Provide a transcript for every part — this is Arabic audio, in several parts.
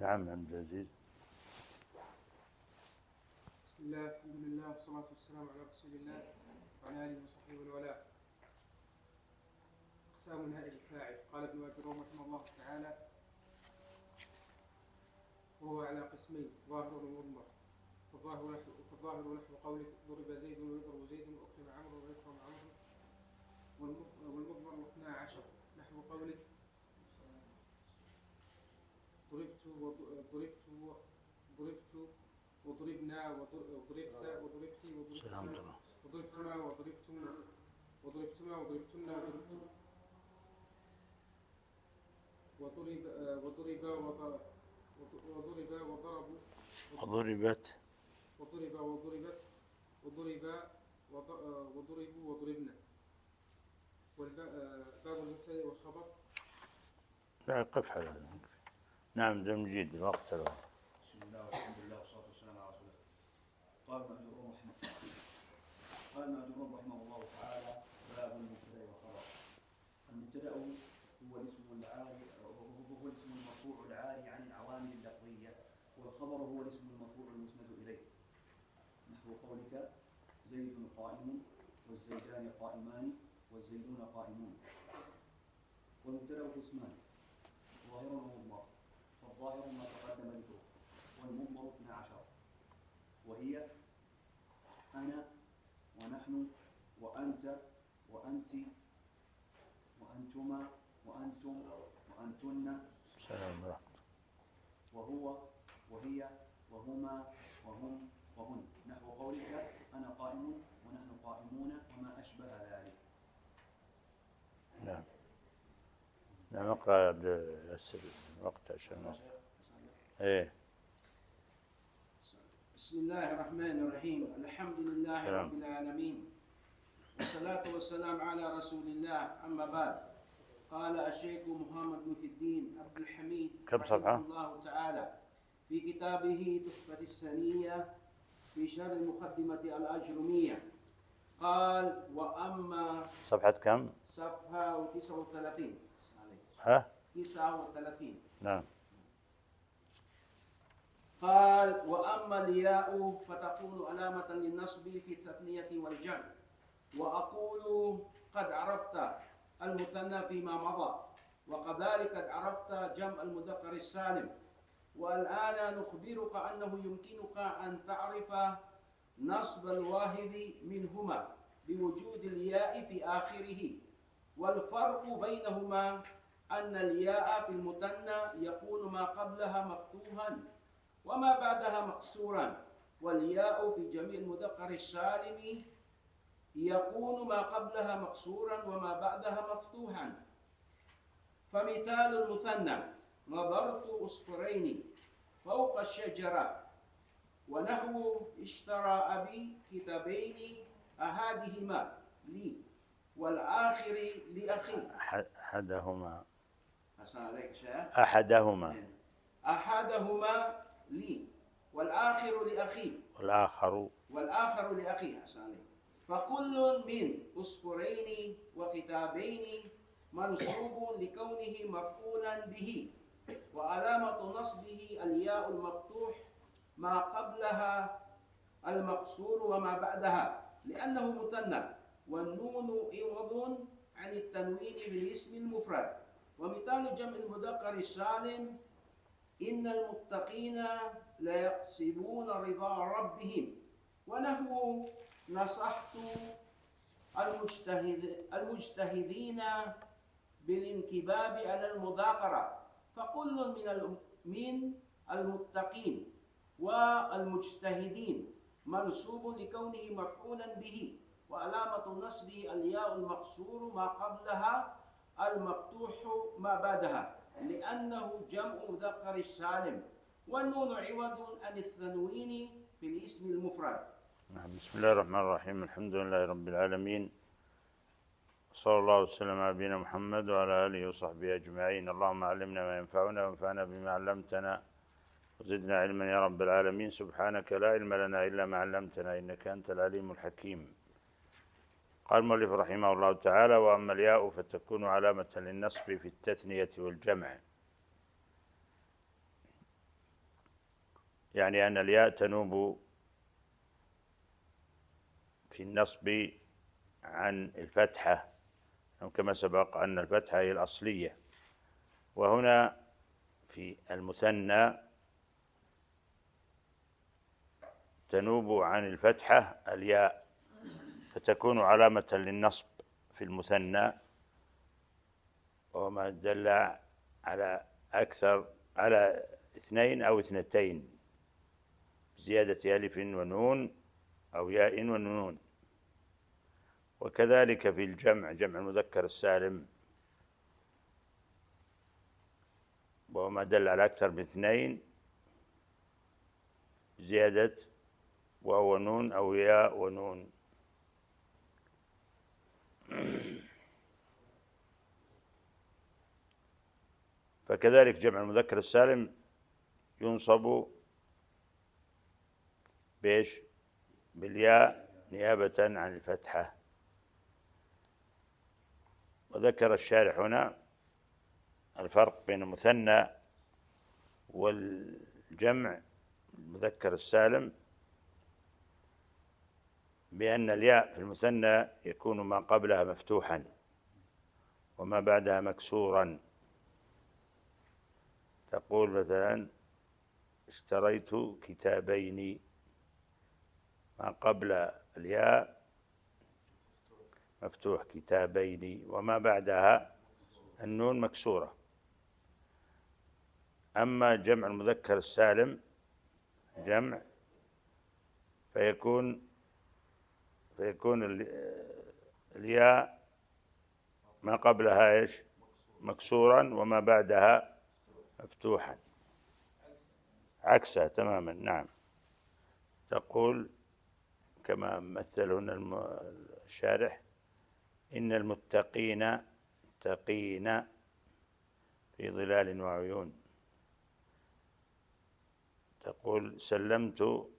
نعم عبد العزيز. بسم الله الحمد لله والصلاة والسلام على رسول الله وعلى آله وصحبه ومن والاه. أقسام نائب الفاعل. قال ابن أجروم رحمه الله تعالى: وهو على قسمين: ظاهر ومضمر. فالظاهر نحو قولك ضرب زيد ويضرب زيد وأكرم عمرو ويكرم عمرو. والمضمر 12 نحو قولك ضربت وضربنا وضربت وضربتي وضربتما وضربتن وضرب وضربوا وضربت وضربنا. والباب المبتدأ والخبر. لا قف على هذا. نعم جمجيد الوقت له. بسم الله والحمد لله والصلاة والسلام على رسول الله. قال مأجور رحمه الله تعالى: باب المبتدأ والخبر. المبتدأ هو الاسم المرفوع العاري عن العوامل اللفظية، والخبر هو الاسم المرفوع المسند إليه، نحو قولك زيد قائم والزيدان قائمان والزيدون قائمون. والمبتدأ قسمان: ظاهر ومضمر. فالظاهر ما تقدم ذكره، والمضمر 12 وهي أنا ونحن وأنت وأنت وأنتما وأنتم وأنتن، سلام ورحمة. وهو وهي وهما وهم وهن، نحو قولك أنا قائم ونحن قائمون وما أشبه ذلك. نعم نعم. اقرأ عبد اليسر الوقت عشان ايه. بسم الله الرحمن الرحيم. الحمد لله رب العالمين، والصلاة والسلام على رسول الله. أما بعد، قال الشيخ محمد محي الدين عبد الحميد رحمه الله تعالى في كتابه تحفة السنية في شرح المقدمة الأجرمية، قال: وأما صفحة كم؟ صفحة 39. 39. نعم. قال: وأما الياء فتكون علامة للنصب في التثنية والجمع. وأقول قد عرفت المثنى فيما مضى، وكذلك قد عرفت جمع المذكر السالم. والآن نخبرك أنه يمكنك أن تعرف نصب الواحد منهما بوجود الياء في آخره. والفرق بينهما أن الياء في المثنى يكون ما قبلها مفتوحا وما بعدها مكسورا، والياء في جميع المذكر السالم يكون ما قبلها مكسورا وما بعدها مفتوحا. فمثال المثنى: نظرت عصفورين فوق الشجرة، ونحو اشترى أبي كتابين أحدهما لي والآخر لأخي. أحدهما لي والآخر لأخي. والآخر لأخي. فكل من عصفورين وكتابين منصوب لكونه مفعولا به، وعلامة نصبه الياء المفتوح ما قبلها المكسور وما بعدها لأنه مثنى، والنون عوض عن التنوين بالاسم المفرد. ومثال جمع المذكر السالم: إن المتقين لا يحسبون رضا ربهم، ونحو نصحت المجتهدين بالانكباب على المذاكرة. فكل من المتقين والمجتهدين منصوب لكونه مفعولا به، وعلامة نصبه الياء المكسور ما قبلها المفتوح ما بعدها لأنه جمع مذكر السالم، والنون عوض عن التنوين في الاسم المفرد. بسم الله الرحمن الرحيم. الحمد لله رب العالمين، صلى الله وسلم على نبينا محمد وعلى آله وصحبه أجمعين. اللهم علمنا ما ينفعنا وانفعنا بما علمتنا وزدنا علما يا رب العالمين. سبحانك لا علم لنا إلا ما علمتنا إنك أنت العليم الحكيم. قال المؤلف رحمه الله تعالى: وأما الياء فتكون علامة للنصب في التثنية والجمع. يعني أن الياء تنوب في النصب عن الفتحة، كما سبق أن الفتحة هي الأصلية، وهنا في المثنى تنوب عن الفتحة الياء، فتكون علامة للنصب في المثنى، وما دل على أكثر على 2 أو 2 زيادة ألف ونون أو ياء ونون. وكذلك في الجمع، جمع المذكر السالم، وما دل على أكثر من 2 زيادة واو ونون أو ياء ونون. فكذلك جمع المذكر السالم ينصب بإيش؟ بالياء نيابة عن الفتحة. وذكر الشارح هنا الفرق بين المثنى والجمع المذكر السالم، بأن الياء في المثنى يكون ما قبلها مفتوحا وما بعدها مكسورا. تقول مثلا اشتريت كتابين، ما قبل الياء مفتوح كتابين، وما بعدها النون مكسورة. أما جمع المذكر السالم جمع فيكون الياء ما قبلها ايش؟ مكسورا، وما بعدها مفتوحا، عكسها تماما. نعم. تقول كما مثل هنا الشارح: إن المتقين تقين في ظلال وعيون. تقول سلمت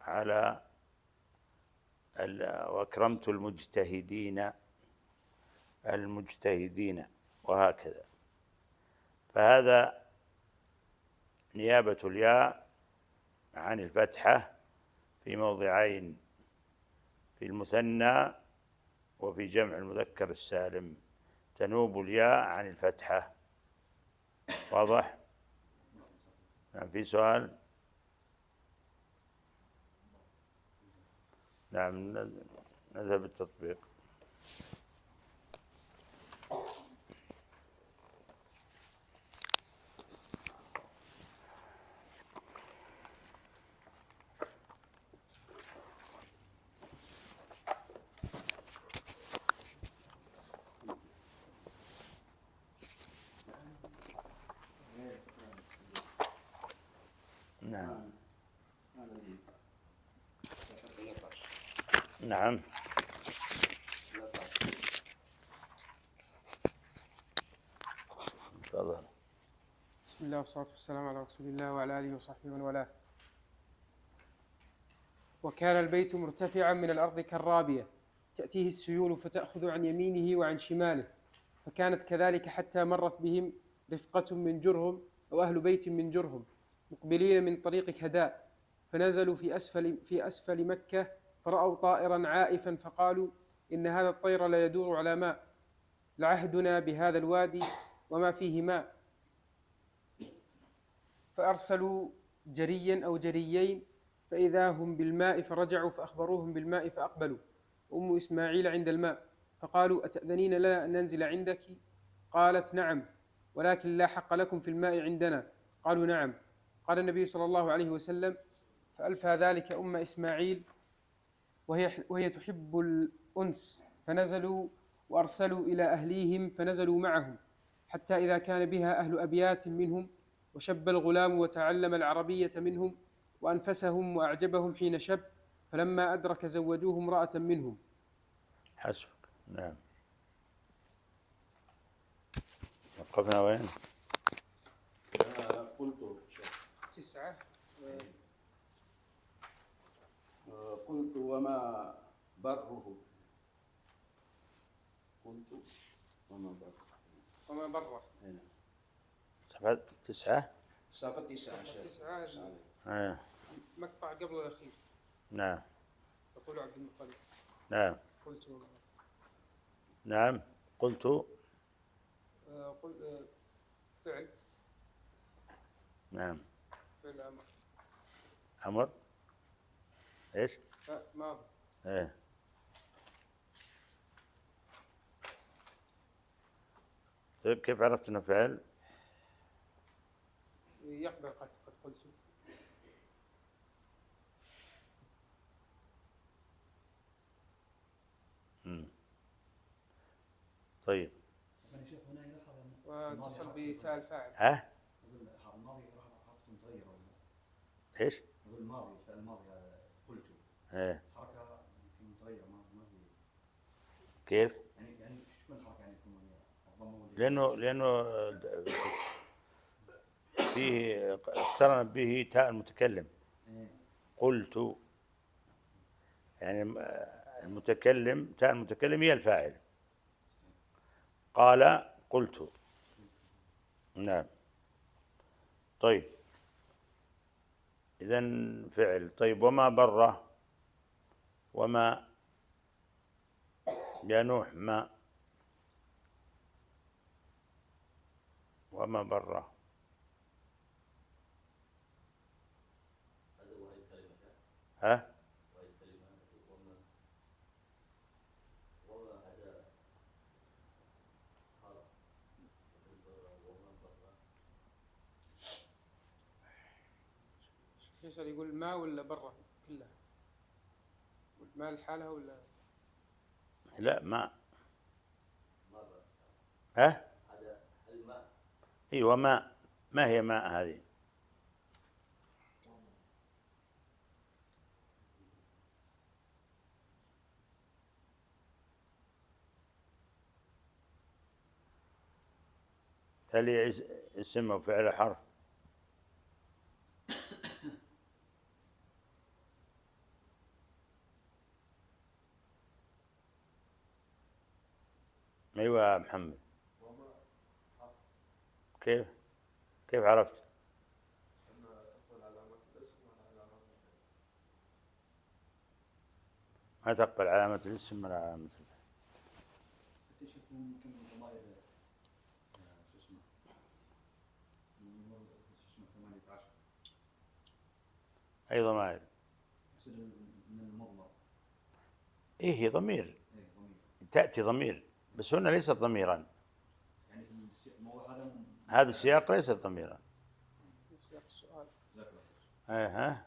على وأكرمت المجتهدين، وهكذا. فهذا نيابة الياء عن الفتحة في موضعين: في المثنى وفي جمع المذكر السالم تنوب الياء عن الفتحة. واضح؟ نعم. في سؤال؟ نعم. نذهب التطبيق. نعم. نعم. تفضل. بسم الله والصلاة والسلام على رسول الله وعلى آله وصحبه ومن والاه. وكان البيت مرتفعا من الأرض كالرابية، تأتيه السيول فتأخذ عن يمينه وعن شماله، فكانت كذلك حتى مرت بهم رفقة من جرهم أو أهل بيت من جرهم مقبلين من طريق كداء، فنزلوا في أسفل مكة، فرأوا طائرا عائفا، فقالوا إن هذا الطير لا يدور على ماء، لعهدنا بهذا الوادي وما فيه ماء. فأرسلوا جريا أو جريين فإذا هم بالماء، فرجعوا فأخبروهم بالماء فأقبلوا. أم إسماعيل عند الماء، فقالوا أتأذنين لنا أن ننزل عندك؟ قالت نعم، ولكن لا حق لكم في الماء عندنا. قالوا نعم. قال النبي صلى الله عليه وسلم: فألفى ذلك أم إسماعيل وهي تحب الأنس، فنزلوا وأرسلوا إلى أهليهم فنزلوا معهم، حتى إذا كان بها أهل أبيات منهم وشب الغلام وتعلم العربية منهم وأنفسهم وأعجبهم حين شب، فلما أدرك زوجوه امرأة منهم. حسبك. نعم. وقفنا وين؟ قلت 9. قلت وما بره. قلت وما بره. وما بره. صفحة 9. صفحة 9. 9 مقطع قبل الأخير. نعم. يقول عبد المطلب. نعم. قلت. نعم. قلت. فعل. نعم. فعل أمر. أمر. إيش؟ ماضي. إيه. طيب كيف عرفت انه فعل؟ يقبل قد قلت. طيب. واتصل بتاء الفاعل. ها؟ الماضي حركة متغيرة ولا؟ ايش؟ الماضي الفعل الماضي قلت. ايه. حركة يمكن متغيرة ما في. كيف؟ يعني ايش تكون الحركة يعني يكون الضمة لأنه فيه اقترن به تاء المتكلم. قلت يعني المتكلم، تاء المتكلم هي الفاعل. قال قلت. نعم. طيب إذن فعل. طيب وما بره، وما يا نوح ما، وما بره. ها؟ يسأل يقول ما ولا برا كلها؟ ما لحالها ولا؟ لا ما. ها؟ ايوه ما. ما هي ماء هذه؟ هل هي اسم او فعل حرف؟ ايوه يا محمد. كيف عرفت؟ ما تقبل علامة الاسم ولا علامة الفعل. ممكن ضمائر شو اسمه 18. أي ضمائر؟ من المضمر. إيه هي ضمير. إيه ضمير. تأتي ضمير بس هنا ليست ضميرا. يعني هذا السياق ليس ضميرا. سياق السؤال. ها.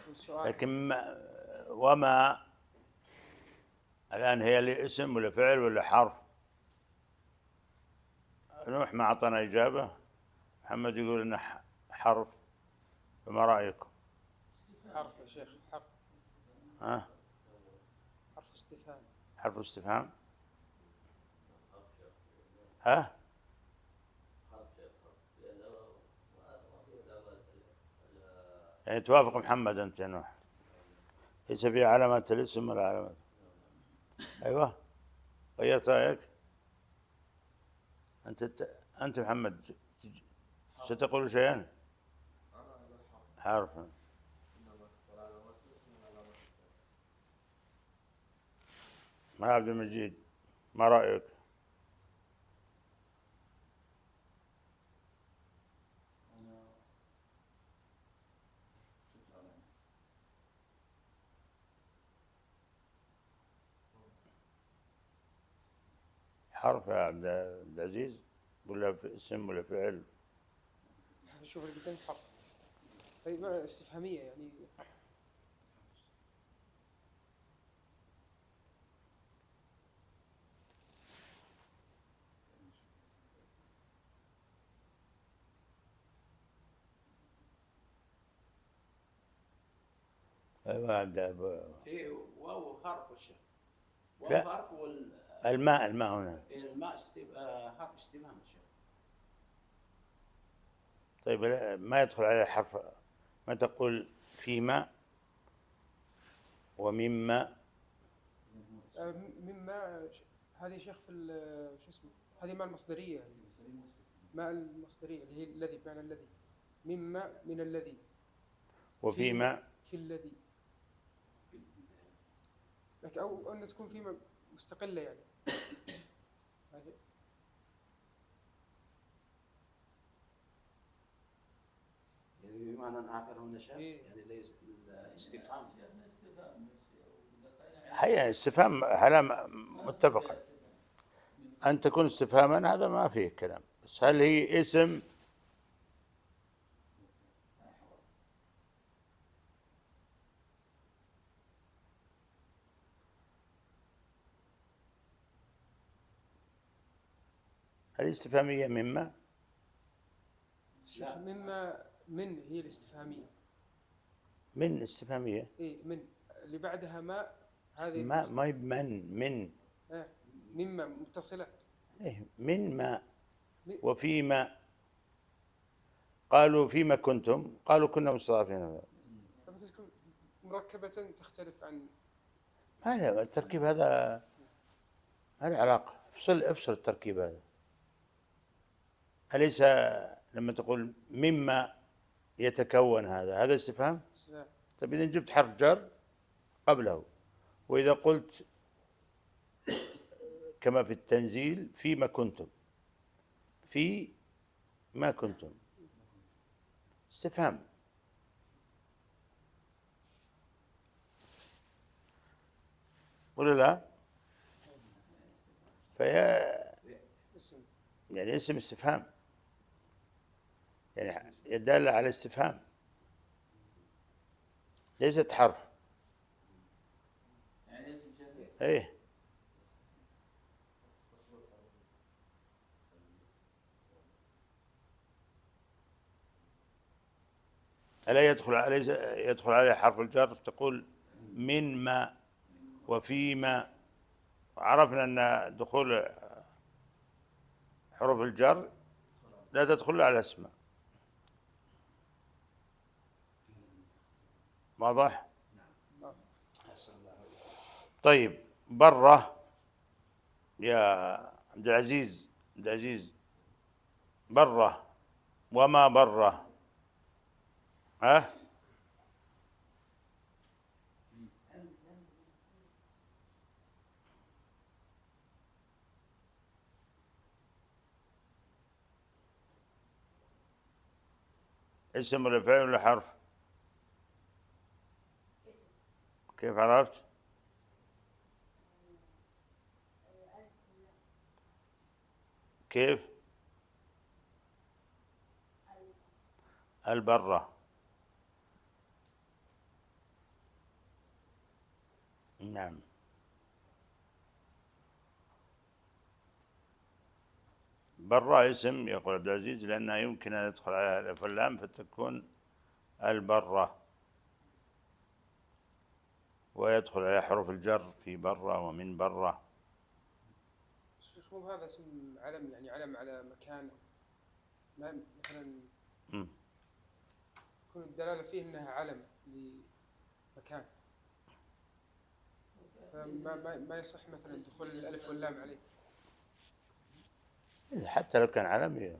السؤال. لكن وما الآن هي لاسم ولا فعل ولا حرف؟ نوح ما أعطانا إجابة. محمد يقول إنه حرف، فما رأيكم؟ حرف يا شيخ. حرف. ها؟ حرف استفهام. حرف استفهام. ها؟ يعني توافق محمد أنت يا نوح، ليس فيها علامة الاسم ولا علامة. أيوة غيرت رأيك أنت محمد، ستقول شيئا. حرف. ما عبد المجيد ما رأيك؟ حرف يا عبد العزيز ولا اسم ولا فعل؟ شوف اللي قدام حرف. طيب استفهامية يعني. أيوة عبد إيه واو حرف يا شيخ. واو لا. حرف الماء هنا. الماء حرف استفهام يا شيخ. طيب ما يدخل عليه حرف. ما تقول فيما ومما؟ مما هذه شيخ في شو اسمه، هذه ماء المصدرية. ماء المصدرية اللي هي الذي بمعنى الذي. مما من الذي وفيما في الذي، لكن أو أن تكون فيما مستقلة يعني. يعني بمعنى آخر هنا شيء إيه. يعني ليس الاستفهام. هي استفهام هلا متفقة أن تكون استفهاما، هذا ما فيه كلام، بس هل هي اسم؟ هل استفهامية مما؟ لا، مما من هي الاستفهامية. من استفهامية. إيه من اللي بعدها ما، هذه ما هي من مما متصلة. إيه من ما م- وفيما. قالوا فيما كنتم، قالوا كنا مستضعفين. لما تكون مركبة تختلف عن هذا التركيب، هذا علاقة. افصل التركيب هذا. أليس لما تقول مما يتكون هذا استفهام؟ استفهام. طيب إذا جبت حرف جر قبله، وإذا قلت كما في التنزيل فيما كنتم، في ما كنتم، استفهام. ولا لا؟ فهي اسم. يعني اسم استفهام، يعني يدل على استفهام، ليست حرف. ايه ألا يدخل عليه حرف الجر؟ تقول من ما وفيما. عرفنا أن دخول حروف الجر لا تدخل على الأسماء. واضح؟ طيب برة يا عبد العزيز، برة وما برة. اسم ولا فعل ولا حرف؟ كيف عرفت؟ كيف؟ البرة. نعم. برة اسم يقول عبد العزيز لأنها يمكن أن يدخل عليها الألف واللام فتكون البرة، ويدخل عليها حروف الجر في برة ومن برة. الشيخ مو هذا اسم علم، يعني علم على مكان، ما مثلا تكون الدلالة فيه أنها علم لمكان، ما يصح مثلا دخول الألف واللام عليه. حتى لو كان علم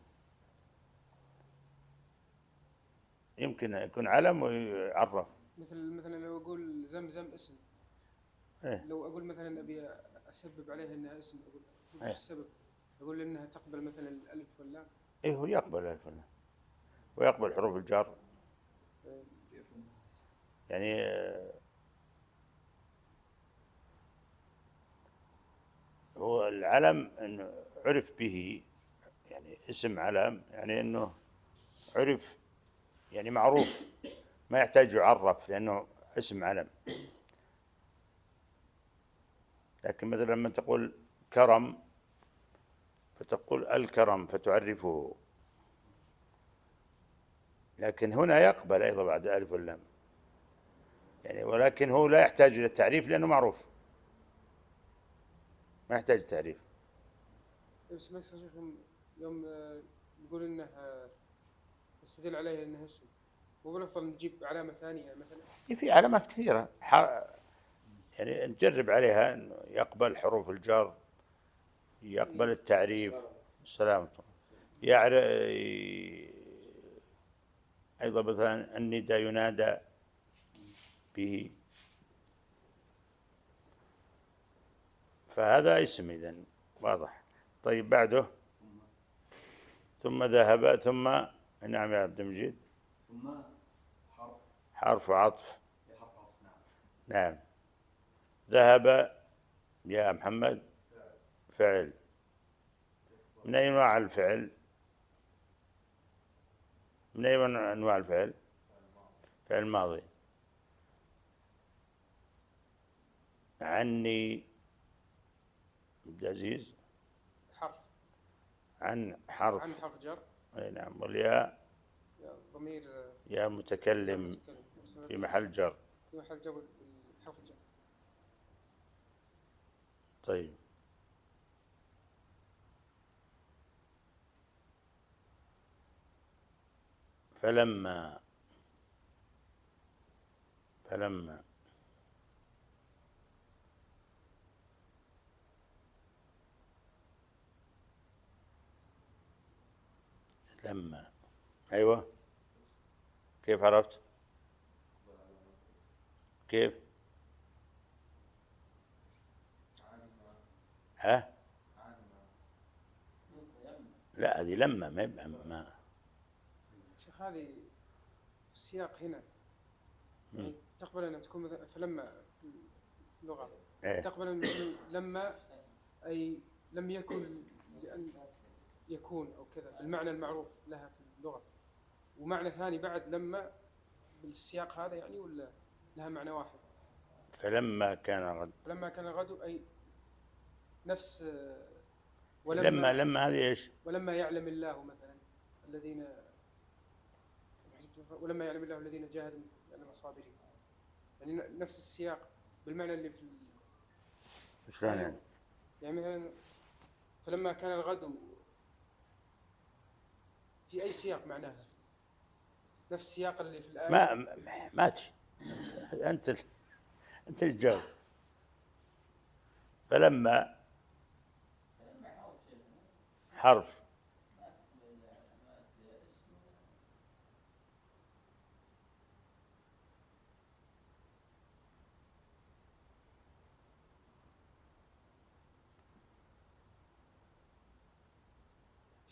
يمكن يكون علم ويعرف. مثلا لو أقول زمزم اسم، لو أقول مثلا أبي أسبب عليها أنها اسم، أقول وش السبب؟ أقول أنها تقبل مثلا الألف واللام. هو يقبل الألف واللام ويقبل حروف الجر. يعني هو العلم أنه عرف به، يعني اسم علم يعني أنه عرف، يعني معروف، ما يحتاج يعرف لأنه اسم علم. لكن مثلا لما تقول كرم فتقول الكرم فتعرفه، لكن هنا يقبل أيضا بعد ألف واللام يعني، ولكن هو لا يحتاج إلى التعريف لأنه معروف، ما يحتاج تعريف. بس ما يصير يوم نقول إنه نستدل عليه إنه اسم، وبالأفضل نجيب علامة ثانية مثلا. في علامات كثيرة يعني نجرب عليها أنه يقبل حروف الجر، يقبل التعريف، سلامته، أيضا مثلا النداء ينادى به، فهذا اسم إذن واضح. طيب بعده ثم ذهب، ثم نعم يا عبد المجيد. ثم حرف حرف عطف. حرف عطف. نعم. نعم. ذهب يا محمد فعل. من أي أنواع الفعل؟ من أي أنواع الفعل؟ فعل ماضي. عني عبد العزيز حرف عن حرف. عن حرف جر. أي نعم. والياء ضمير يا متكلم في محل جر. في محل جر حرف الجر. طيب فلما لما أيوة. كيف عرفت؟ كيف؟ ها؟ لا هذه لما ما يبقى ما. شيخ هذه السياق هنا يعني تقبل أن تكون مثلا فلما في اللغة إيه؟ تقبل أن لما أي لم يكن لأن يكون أو كذا بالمعنى المعروف لها في اللغة، ومعنى ثاني بعد لما بالسياق هذا يعني، ولا لها معنى واحد؟ فلما كان غد. فلما كان الغد أي نفس ولما لما هذه إيش؟ ولما يعلم الله مثلا الذين ولما يعلم الله الذين جاهدوا يعلم الصابرين، يعني نفس السياق بالمعنى اللي في شلون يعني؟ يعني مثلا فلما كان الغد في أي سياق معناها نفس السياق اللي في الآية؟ ما تشي. أنت الجو. فلما حرف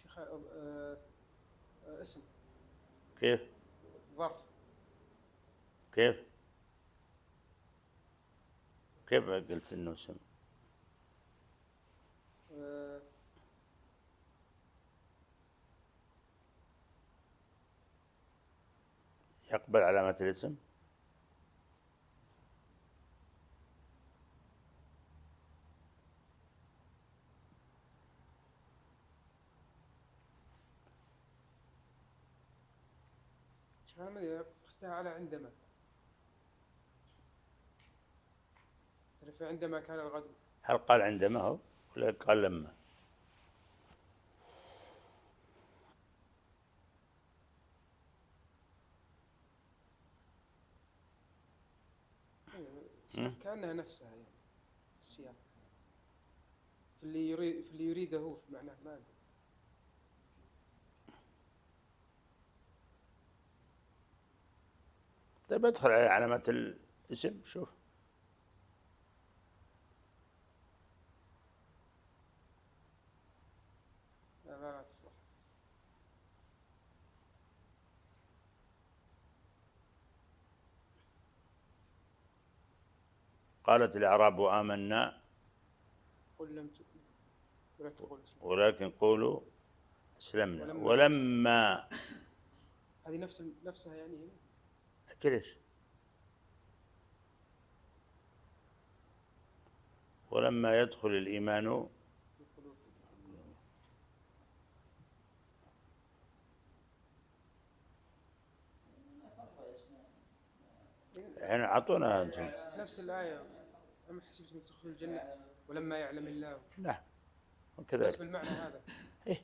شيخ اسم. كيف؟ ظرف. كيف قلت إنه اسم؟ يقبل علامة الاسم. شيخ أنا قصدها على عندما، عندما كان الغد. هل قال عندما هو ولا قال لما؟ كأنها نفسها يعني السياق في اللي يريده هو في معناه ما أدري. طيب ادخل على علامة الاسم شوف. لا ما تصلح. قالت الأعراب آمنا قل لم تؤمنوا ولكن قولوا أسلمنا ولما. هذه نفسها يعني هنا. ليش؟ ولما يدخل الإيمان يعني أعطونا أنتم نفس الآية. أما حسبتم تدخلوا الجنة ولما يعلم الله. لا بس وكذلك. بالمعنى هذا. إيه؟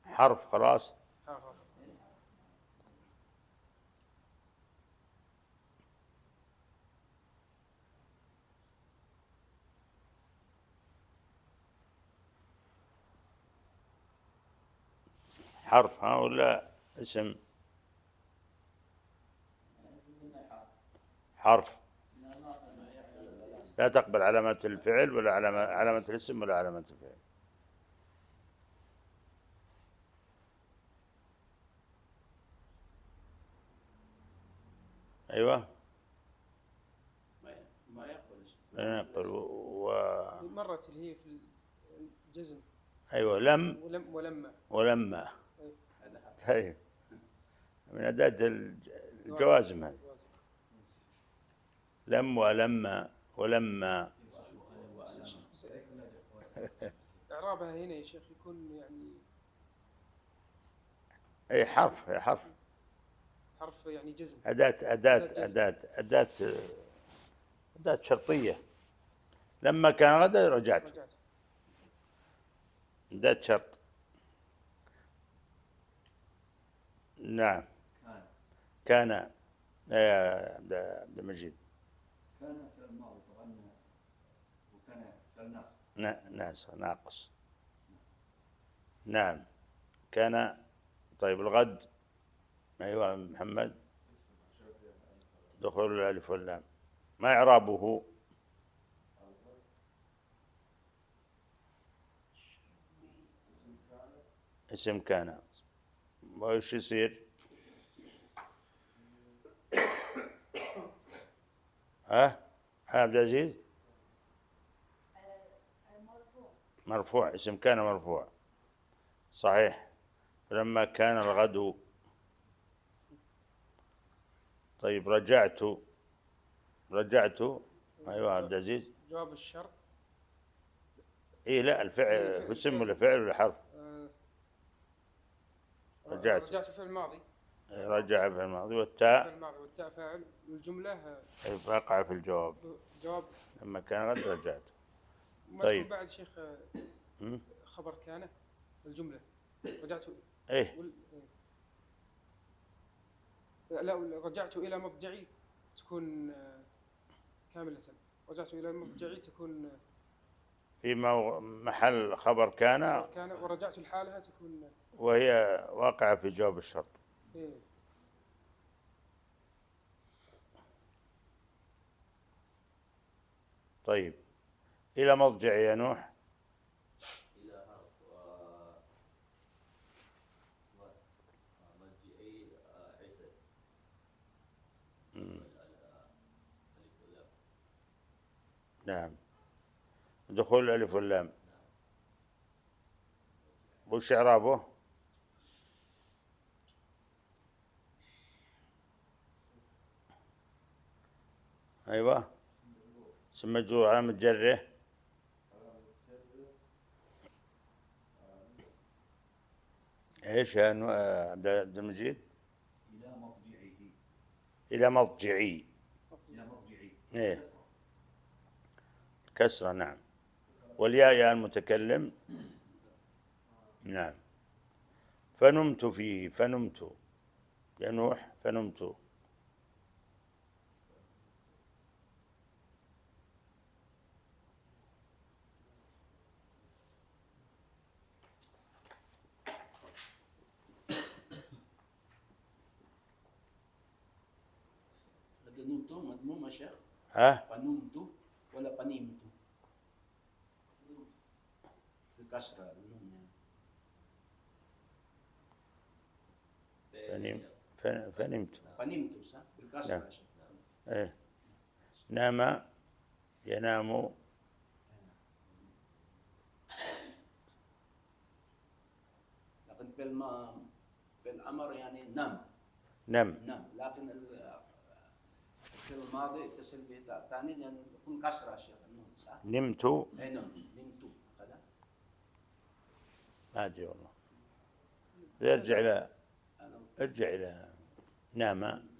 حرف خلاص. حرف ها ولا اسم؟ حرف لا تقبل علامة الفعل ولا علامة الاسم ولا علامة الفعل. أيوة ما يقبل. لا يقبل مرت اللي هي في الجزم. أيوة لم ولما. ولما. طيب من أداة الجوازم هذه. لم ولما ولما. إعرابها هنا يا شيخ يكون يعني أي حرف، أي حرف. حرف يعني جزم. أداة شرطية. لما كان غدا رجعت. أداة شرط. نعم. كان يا عبد المجيد. كان فعل الماضي طبعا، وكان فعل ناس ناقص. نعم كان. طيب الغد. أيوة محمد. دخول الألف واللام. ما إعرابه؟ اسم كان. وإيش يصير؟ عبد العزيز. مرفوع. اسم كان مرفوع صحيح. فلما كان الغد. طيب رجعت. أيوة عبد العزيز. جواب الشرط. إيه لا الفعل اسم ولا فعل ولا حرف؟ رجعت فعل ماضي. رجع في الماضي. والتاء فعل ماضي والتاء فاعل والجملة وقع في الجواب. جواب. لما كان غد رجعت. طيب بعد شيخ خبر كان الجملة رجعت. إيه لا رجعت إلى مضجعي تكون كاملة. رجعت إلى مضجعي تكون في محل خبر كان ورجعت لحالها تكون وهي واقعة في جواب الشرط. إيه. طيب إلى مضجع يا نوح. إلى مضجعي عيسى. نعم دخول الألف واللام. وش إعرابه؟ أيوة اسم مجرور علامة جره. ايش يا عبد المجيد؟ إلى مضجعي. إيه كسرة. نعم. والياء يا المتكلم. نعم. فنمت فيه. فنمت يا نوح. فنمت. نمت مضموم يا شيخ. فنمت ولا فنمت؟ بالكسرة النون يعني. فنمت صح بالكسرة يا شيخ. إيه. نام ينام. لكن في الأمر يعني نم. لكن في الماضي يتصل به ثاني لأن يكون كسرة شيخ النون صح؟ نمت. أي نعم نمت هكذا. ما أدري والله. ارجع إلى نام.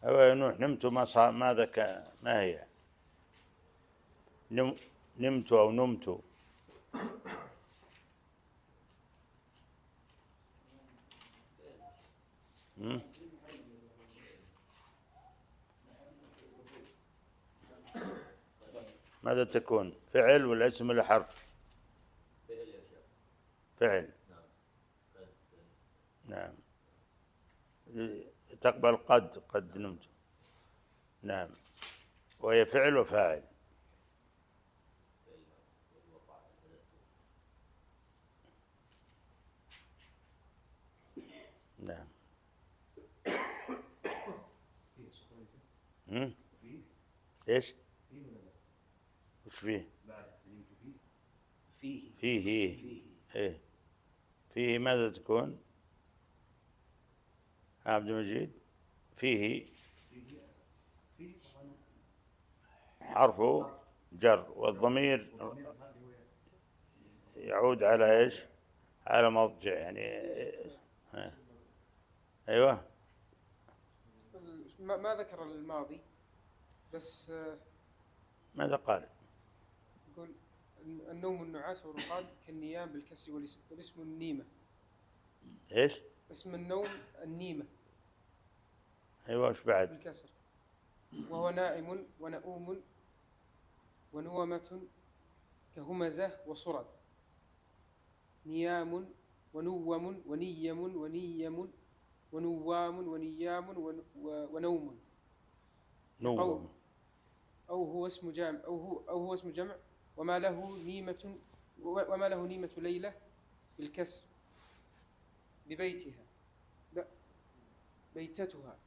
أيوة يا نوح. نمت ما صار. ماذا ما هي؟ نمت أو نمت. م? ماذا تكون؟ فعل ولا اسم ولا حرف؟ فعل يا شيخ. فعل. نعم. قد. نعم. تقبل قد نمت. نعم. وهي فعل وفاعل. نعم. م? ايش؟ وش فيه؟ فيه. ايه. فيه ماذا تكون؟ عبد المجيد. فيه حرف جر، والضمير يعود على ايش؟ على مرجع يعني. ايوه. ما ذكر الماضي، بس ماذا قال؟ يقول النوم النعاس والرقاد كالنيام بالكسر والاسم النيمة. ايش؟ اسم النوم النيمة ايوه، وش بعد؟ بالكسر، وهو نائم ونؤوم ونومة كهمزة وصرد. نيام ونوم ونيم ونيم ونوام ونيام ونوم. نوم. أو هو اسم جمع أو هو اسم جمع وما له نيمة ليلة بالكسر ببيتها. لا، بيتتها.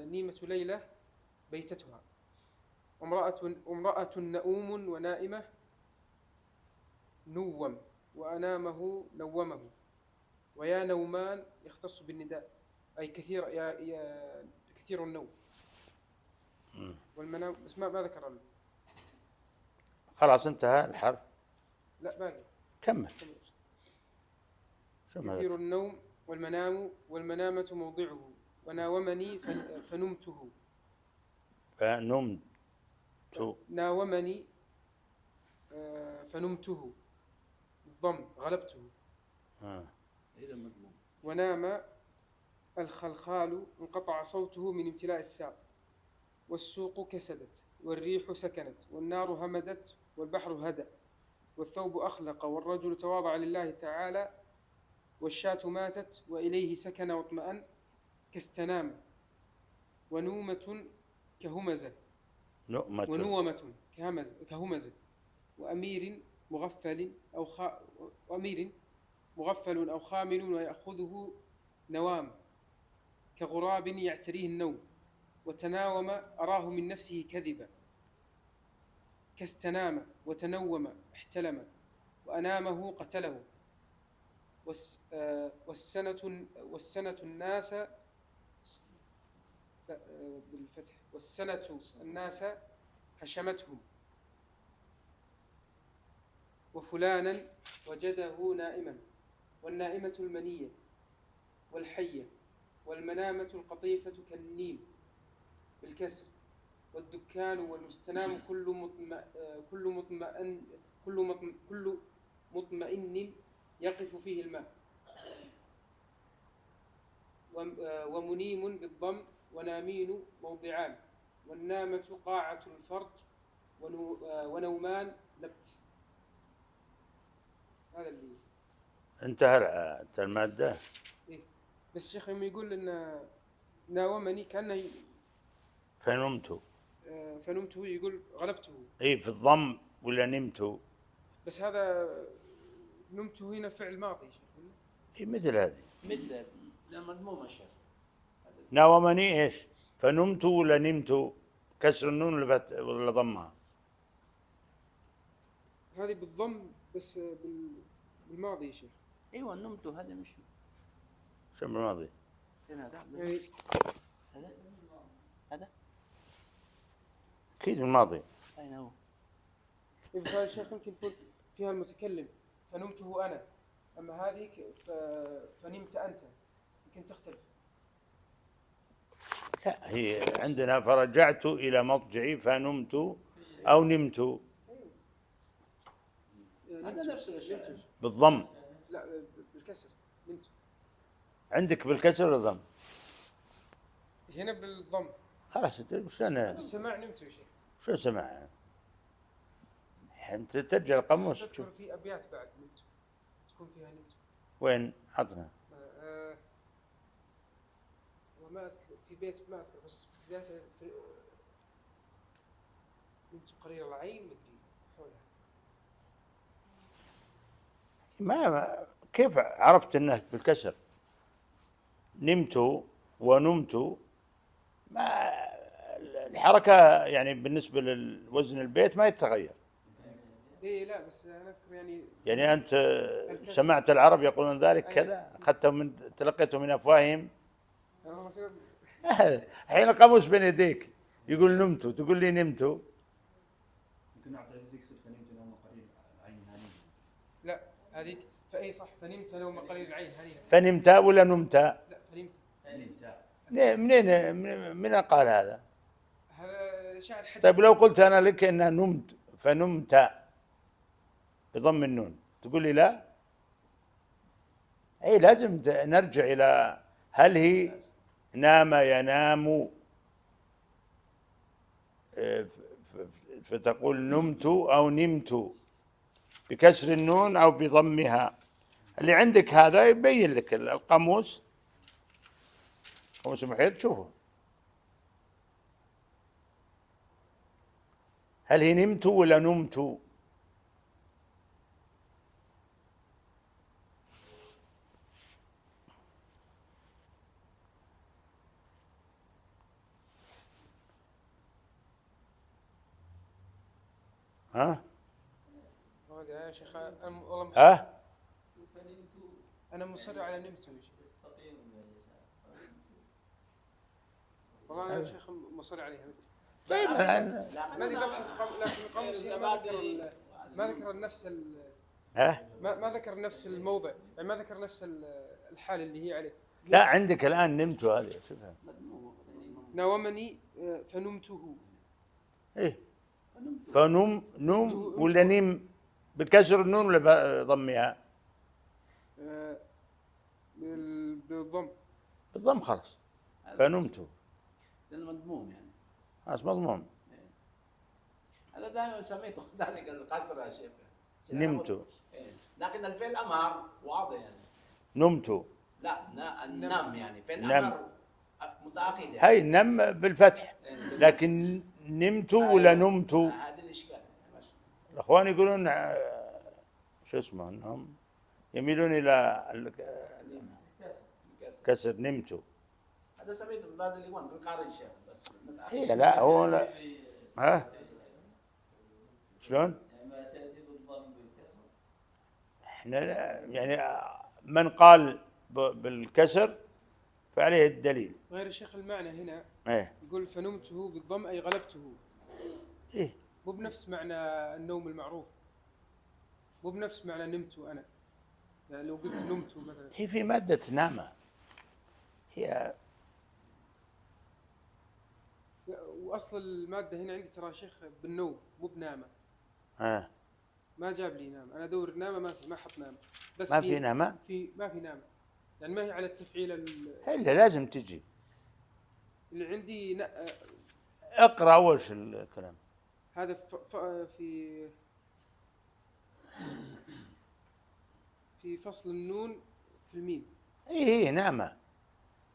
نيمة ليلة بيتتها. امرأة نؤوم ونائمة نوم، وأنامه نومه. ويا نومان يختص بالنداء، أي كثير النوم. والمنام بس ما ذكر خلاص انتهى الحرف. لا، باقي. كمل. شو كثير النوم والمنامة موضعه. وناومني فنمته. فنمت. ناومني فنمته بالضم غلبته. ونام الخلخال انقطع صوته من امتلاء الساق. والسوق كسدت والريح سكنت والنار همدت والبحر هدأ والثوب أخلق والرجل تواضع لله تعالى والشاة ماتت وإليه سكن واطمأن كاستنام. ونومة كهمزة ونومة كهمزة. وأمير مغفل أو خامل ويأخذه نوام كغراب يعتريه النوم. وتناوم أراه من نفسه كذبا كاستنام. وتنوم احتلم وأنامه قتله. والسنة الناس بالفتح. والسنة الناس هشمتهم. وفلانا وجده نائما. والنائمة المنية والحية. والمنامة القطيفة كالنيم بالكسر. والدكان والمستنام كل مطمئن يقف فيه الماء. ومنيم بالضم ونامين موضعان. والنامة قاعة الفرج ونومان نبت. هذا اللي انتهى المادة. إيه؟ بس الشيخ يوم يقول إن ناومني كأنه فنمته يقول غلبته. اي في الضم ولا نمت؟ بس هذا نمته هنا فعل ماضي يا شيخ. اي مثل هذه. مثل لا مضمومة شيخ. ناومني ايش؟ فنمت ولا نمت؟ كسر النون ولا ضمها؟ هذه بالضم بس بالماضي يا شيخ. ايوه نمت هذا مش شو بالماضي؟ يعني هذا اكيد الماضي. اين هو؟ بس هذا الشيخ يمكن يكون فيها المتكلم فنمته أنا، أما هذه فنمت أنت، يمكن تختلف. لا، هي عندنا فرجعت إلى مضجعي فنمت أو نمت. هذا نفس الشيء بالضم. لا، بالكسر نمت. عندك بالكسر ولا ضم؟ هنا بالضم. خلاص شلون بالسماع نمت يا شيخ. شو سمع؟ انت ترجع القاموس تذكر تشوف في أبيات بعد نمت تكون فيها نمت. وين عطنا. وما أذكر في بيت ما أذكر بس بداية نمت قرير العين مدري حولها. ما كيف عرفت انه بالكسر؟ نمت ونمت، ما الحركة يعني بالنسبة للوزن البيت ما يتغير. إيه لا بس أنا أذكر يعني أنت سمعت العرب يقولون ذلك كذا، أخذته من تلقيته من أفواههم. الحين القاموس بين يديك يقول نمت تقول لي نمت. يمكن عبد العزيز يقصد فنمت نوم قليل العين هانية. لا هذيك فأي صح فنمت نوم قليل العين هانية. فنمت ولا نمت؟ لا فنمت. من قال هذا؟ هذا شاعر حديث. طيب لو قلت أنا لك أنها نمت فنمت بضم النون تقول لي لا؟ أي لازم نرجع إلى هل هي نام ينام فتقول نمت أو نمت بكسر النون أو بضمها. اللي عندك هذا يبين لك القاموس، قاموس المحيط تشوفه هل هي نمت ولا نمت. ها؟ يا شيخ والله ها؟ أنا مصر على نمت يا شيخ. والله أنا يا شيخ مصر عليها. طيب ما ذكر لكن القاموس ما ذكر نفس ها؟ ما ذكر نفس الموضع، يعني ما ذكر نفس الحال اللي هي عليه. لا عندك الآن نمت هذه شوفها. ناومني فنمته. إيه فنم نوم ولا نيم بكسر النون ولا بضمها؟ بالضم. بالضم خلاص. فنمت لأنه مضموم يعني. خلاص مضموم. هذا دائما سميته ذلك القصر يا شيخ. نمت. لكن الفعل أمر واضح يعني. نمت. لا النم يعني فعل نم. أمر متأكد يعني. هاي نم بالفتح لكن نمت ولا نمت. هذا الإشكال. الأخوان يقولون شو اسمه انهم يميلون الى كسر نمت. هذا سميته بعد الإيمان بالقارئ الشيخ بس. إيه لا هو لا. ها شلون؟ ما تأتي بالضم بالكسر. احنا يعني من قال بالكسر فعليه الدليل. غير الشيخ المعنى هنا ايه يقول فنمته بالضم أي غلبته. ايه مو بنفس معنى النوم المعروف، مو بنفس معنى نمت أنا. يعني لو قلت نمت مثلا هي في مادة نامة هي. وأصل المادة هنا عندي ترى شيخ بالنوم مو بنامة. ما جاب لي نامة، أنا أدور نامة ما حط نامة. بس ما في نامة. ما في نامة يعني ما هي على التفعيل إلا لازم تجي. اللي عندي اقرأ أول شيء الكلام. هذا في فصل النون في الميم. إيه نامة.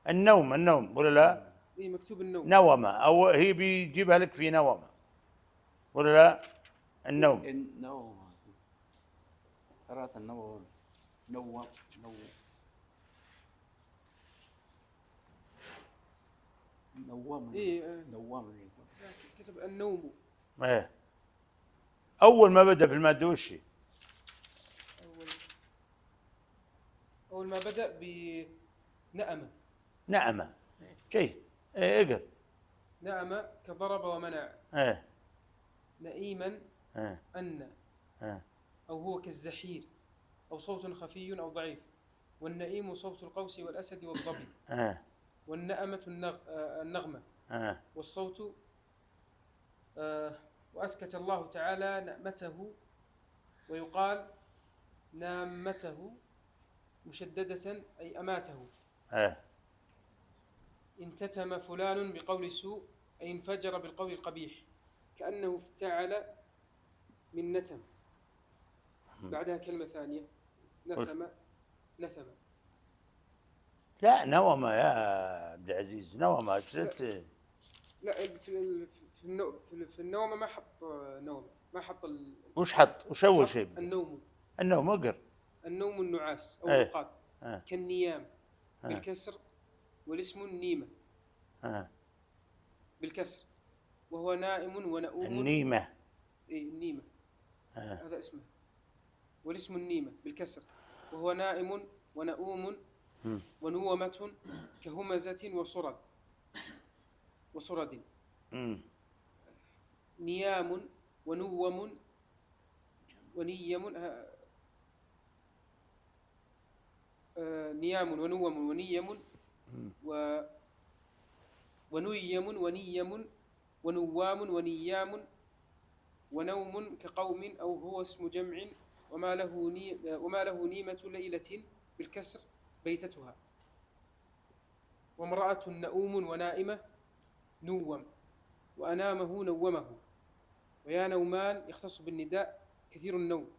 النوم ولا لا؟ إيه مكتوب النوم. نومة أو هي بيجيبها لك في نومة ولا لا؟ النوم. النوم. قرأت النوم. نوم. إيه نوم. كتب النوم. إيه أول ما بدأ في المادة وش؟ أول ما بدأ نأمة. جيد. إيه اقرأ. نأمة كضرب ومنع. إيه نئيما. إيه أن. إيه. أو هو كالزحير أو صوت خفي أو ضعيف. والنئيم صوت القوس والأسد والظبي. والنأمة النغمة. والصوت وأسكت الله تعالى نأمته ويقال نامته مشددة أي أماته. انتتم فلان بقول السوء أي انفجر بالقول القبيح، كأنه افتعل من نتم. بعدها كلمة ثانية نثم. لا نوم يا عبد العزيز، نوم لا في النوم ما حط نوم، ما حط وش حط؟ وش أول شيء؟ النوم اقر. النوم النعاس أو القاط كالنيام أيه. بالكسر، والاسم النيمة بالكسر، وهو نائم ونؤوم. النيمة. إيه النيمة هذا اسمه، والاسم النيمة بالكسر، وهو نائم ونؤوم ونومة كهمزة وصرد. نيام ونوم ونيم نيام ونوم ونيم ونيم ونيم ونوام ونيام ونوم كقوم أو هو اسم جمع، وما له نيمة ليلة بالكسر بيتتها. وامرأة نؤوم ونائمة نوم، وأنامه نومه. ويا نومان يختص بالنداء كثير النوم،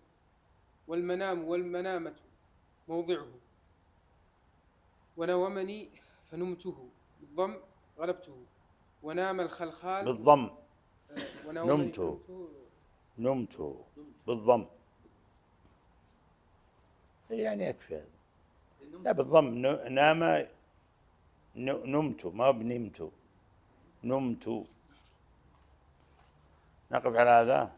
والمنام والمنامة موضعه. ونومني فنمته بالضم غلبته. ونام الخلخال بالضم. نمته بالضم يعني يكفي هذا. لا بالضم نام نمت ما بنمت نمت. نقف على هذا.